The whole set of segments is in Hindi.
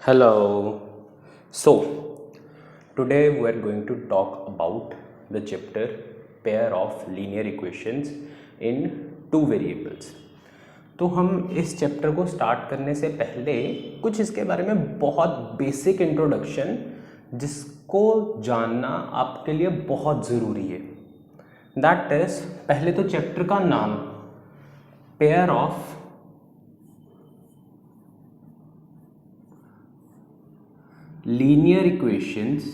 Hello. So, today we are going to talk about the chapter pair of linear equations in two variables. तो हम इस चैप्टर को स्टार्ट करने से पहले कुछ इसके बारे में बहुत बेसिक इंट्रोडक्शन जिसको जानना आपके लिए बहुत ज़रूरी है. दैट इज, पहले तो चैप्टर का नाम pair of linear equations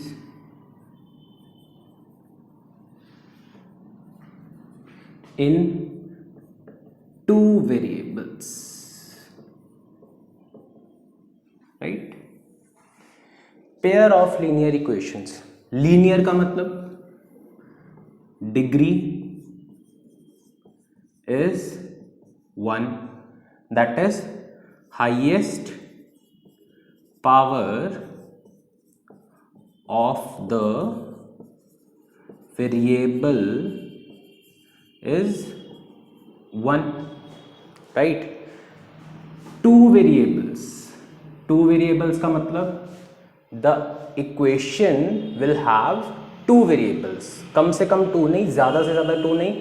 in two variables, right? Pair of linear equations. Linear का मतलब degree is 1, that is highest power of the variable is 1, right? Two variables का मतलब the equation will have two variables. कम से कम 2 नहीं, ज़्यादा से ज़्यादा 2 नहीं,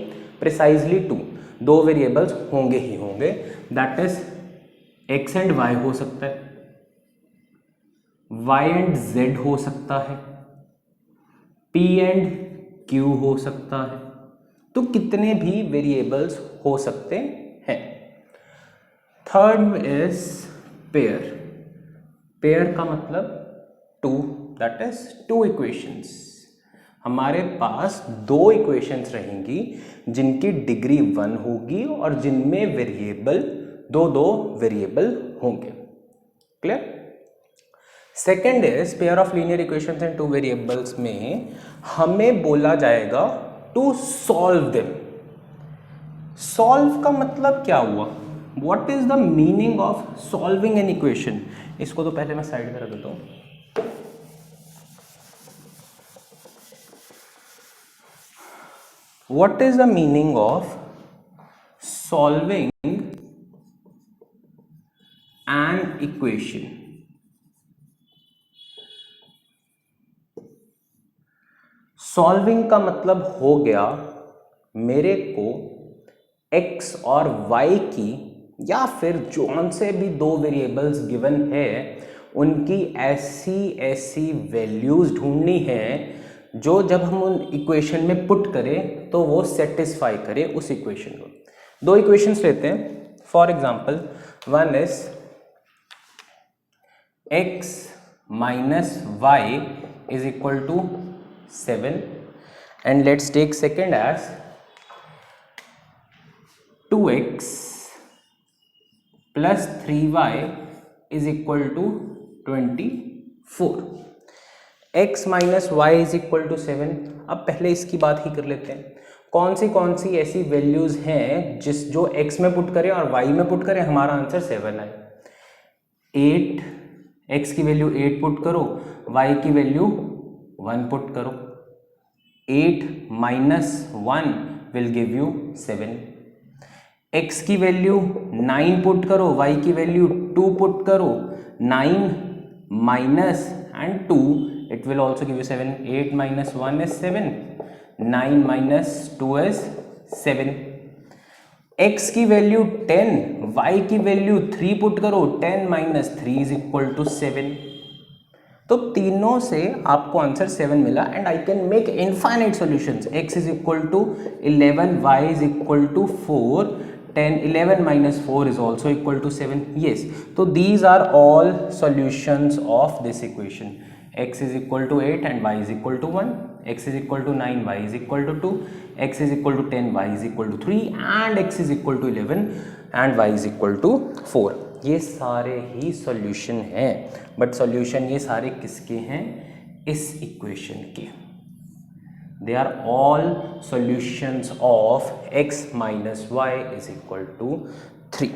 precisely 2. 2 वेरिएबल्स होंगे ही होंगे. That is x and y हो सकता है, y एंड z हो सकता है, p एंड q हो सकता है. तो कितने भी वेरिएबल्स हो सकते हैं. थर्ड इज पेयर का मतलब 2, दैट इज 2 इक्वेशंस. हमारे पास 2 इक्वेशंस रहेंगी जिनकी डिग्री 1 होगी और जिनमें वेरिएबल दो वेरिएबल होंगे. Clear? Second is pair of linear equations in 2 variables में हमें बोला जाएगा टू सॉल्व देम. सॉल्व का मतलब क्या हुआ? What is the meaning of solving an equation? इसको तो पहले मैं साइड में रख देता हूं. What is the meaning of solving an equation? Solving का मतलब हो गया मेरे को x और y की या फिर जौन से भी 2 वेरिएबल्स गिवन है उनकी ऐसी वैल्यूज ढूंढनी है जो जब हम उन इक्वेशन में पुट करें तो वो सेटिस्फाई करे उस इक्वेशन को. 2 इक्वेशंस लेते हैं. For example, one is x minus y is equal to 7 and let's take second as 2x plus 3y is equal to 24. x minus y is equal to 7. अब पहले इसकी बात ही कर लेते हैं. कौन सी ऐसी वैल्यूज हैं जो x में पुट करें और y में पुट करें हमारा आंसर 7 है. 8, x की वैल्यू 8 पुट करो, y की वैल्यू 1 पुट करो. 8 minus 1 will give you 7. x की वैल्यू 9 पुट करो, y की वैल्यू 2 पुट करो. 9 minus and 2 it will also give you 7. 8 minus 1 is 7. 9 minus 2 is 7. x की वैल्यू 10, y की वैल्यू 3 पुट करो. 10 minus 3 is equal to 7. तो तीनों से आपको आंसर 7 मिला and I can make infinite solutions. x is equal to 11, y is equal to 4, 10, 11 minus 4 is also equal to 7. Yes, तो these are all solutions of this equation. x is equal to 8 and y is equal to 1, x is equal to 9, y is equal to 2, x is equal to 10, y is equal to 3 and x is equal to 11 and y is equal to 4. ये सारे ही सॉल्यूशन हैं, बट सॉल्यूशन ये सारे किसके हैं? इस इक्वेशन के. They are all solutions of x minus y is equal to 3.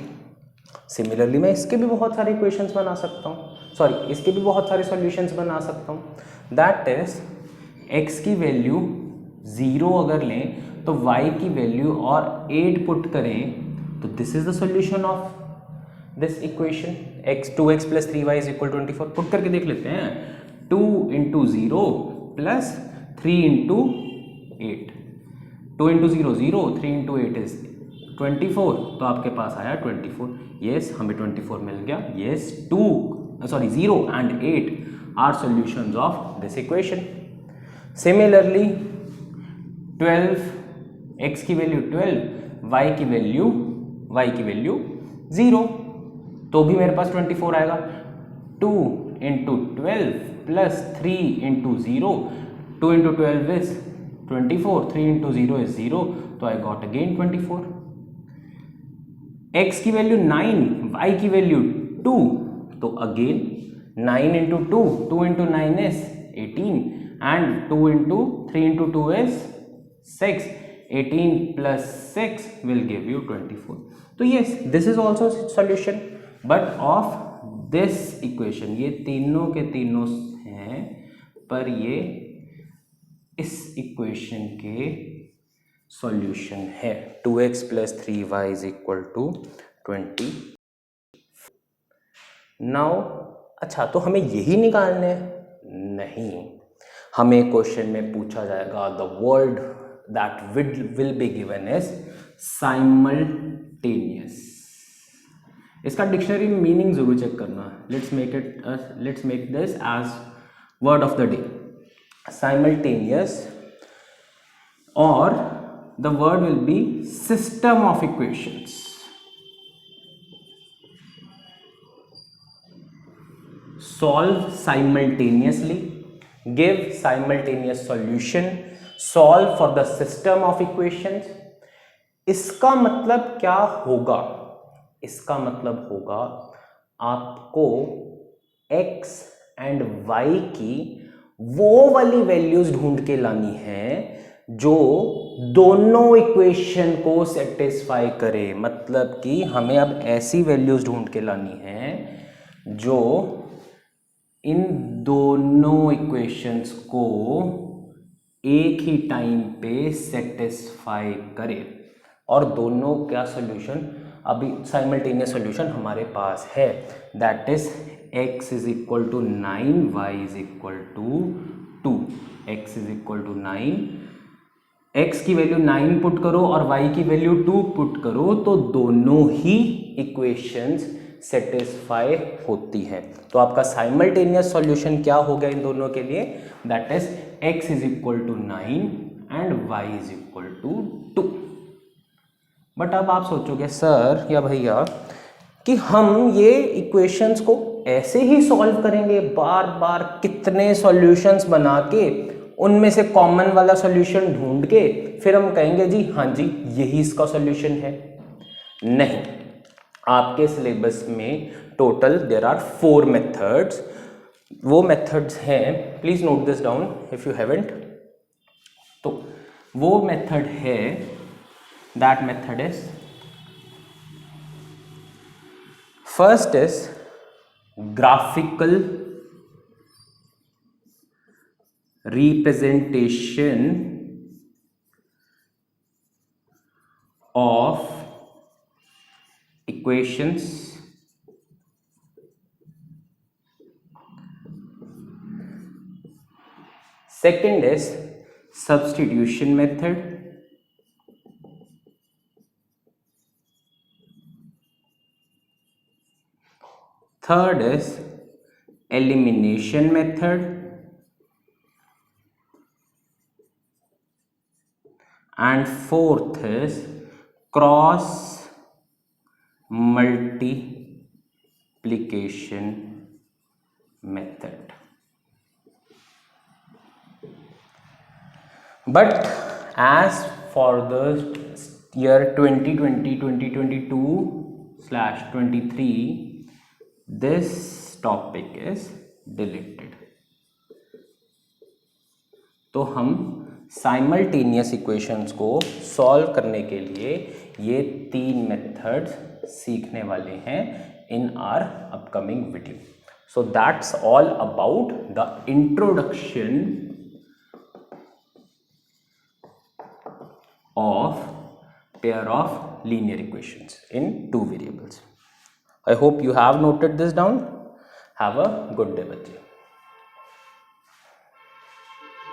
Similarly मैं इसके भी बहुत सारे इक्वेशंस बना सकता हूँ, इसके भी बहुत सारे सॉल्यूशंस बना सकता हूँ. दैट इज x की वैल्यू 0 अगर लें तो y की वैल्यू और 8 पुट करें तो this is the solution of this equation x 2x plus 3y is equal 24. Put करके देख लेते हैं. 2 into 0 plus 3 into 8. 2 into 0 0, 3 into 8 is 24. तो आपके पास आया 24. येस, हमें 24 मिल गया. Yes, 0 and 8 are solutions of this equation. Similarly 12, x की वैल्यू 12, y की वैल्यू 0, तो भी मेरे पास 24 आएगा. 2 into 12 plus 3 into 0. 2 into 12 is 24, 3 into 0 is 0, तो आई गॉट अगेन 24. x की वैल्यू 9, y की वैल्यू 2, तो again 9 into 2 into 9 is 18, and 2 into 3 into 2 is 6. 18 plus 6 will give you 24. तो yes, this is also solution, but of this equation. ये तीनों के तीनों हैं, पर ये इस इक्वेशन के सॉल्यूशन है. 2x plus 3y is equal to 20. Now अच्छा, तो हमें यही निकालने हैं? नहीं, हमें क्वेश्चन में पूछा जाएगा the word that will be given is simultaneous. इसका डिक्शनरी में मीनिंग जरूर चेक करना. Let's make this as word of the day. simultaneous, और the word will be system of equations. Solve simultaneously, give simultaneous solution, solve for the system of equations. इसका मतलब क्या होगा? इसका मतलब होगा आपको x एंड y की वो वाली वैल्यूज ढूंढ के लानी है जो दोनों इक्वेशन को सेटिस्फाई करे. मतलब कि हमें अब ऐसी वैल्यूज ढूंढ के लानी है जो इन दोनों इक्वेशंस को एक ही टाइम पे सेटिस्फाई करे. और दोनों क्या सॉल्यूशन? अभी साइमल्टेनियस सॉल्यूशन हमारे पास है, that is x is equal to 9, y is equal to 2. x is equal to 9, x की वैल्यू 9 पुट करो और y की वैल्यू 2 पुट करो, तो दोनों ही इक्वेशंस सेटिस्फाई होती है. तो आपका साइमल्टेनियस सॉल्यूशन क्या हो गया इन दोनों के लिए? That is x is equal to 9 and y is equal to 2. But अब आप सोचोगे सर या भैया कि हम ये इक्वेशंस को ऐसे ही सॉल्व करेंगे, बार बार कितने सॉल्यूशंस बना के उनमें से कॉमन वाला सॉल्यूशन ढूंढ के फिर हम कहेंगे जी हाँ जी यही इसका सॉल्यूशन है? नहीं, आपके सिलेबस में टोटल देयर आर 4 मेथड्स. वो मेथड्स हैं, please note this down if you haven't. तो वो मेथड है, that method is, first is graphical representation of equations. Second is substitution method. Third is elimination method. And fourth is cross multiplication method. But as for the year 2020-2022/23, this topic is deleted. तो हम साइमल्टेनियस इक्वेशंस को सॉल्व करने के लिए ये 3 मेथड्स सीखने वाले हैं in our upcoming video. So that's all about the introduction of pair of linear equations in 2 variables. I hope you have noted this down. Have a good day बच्चे.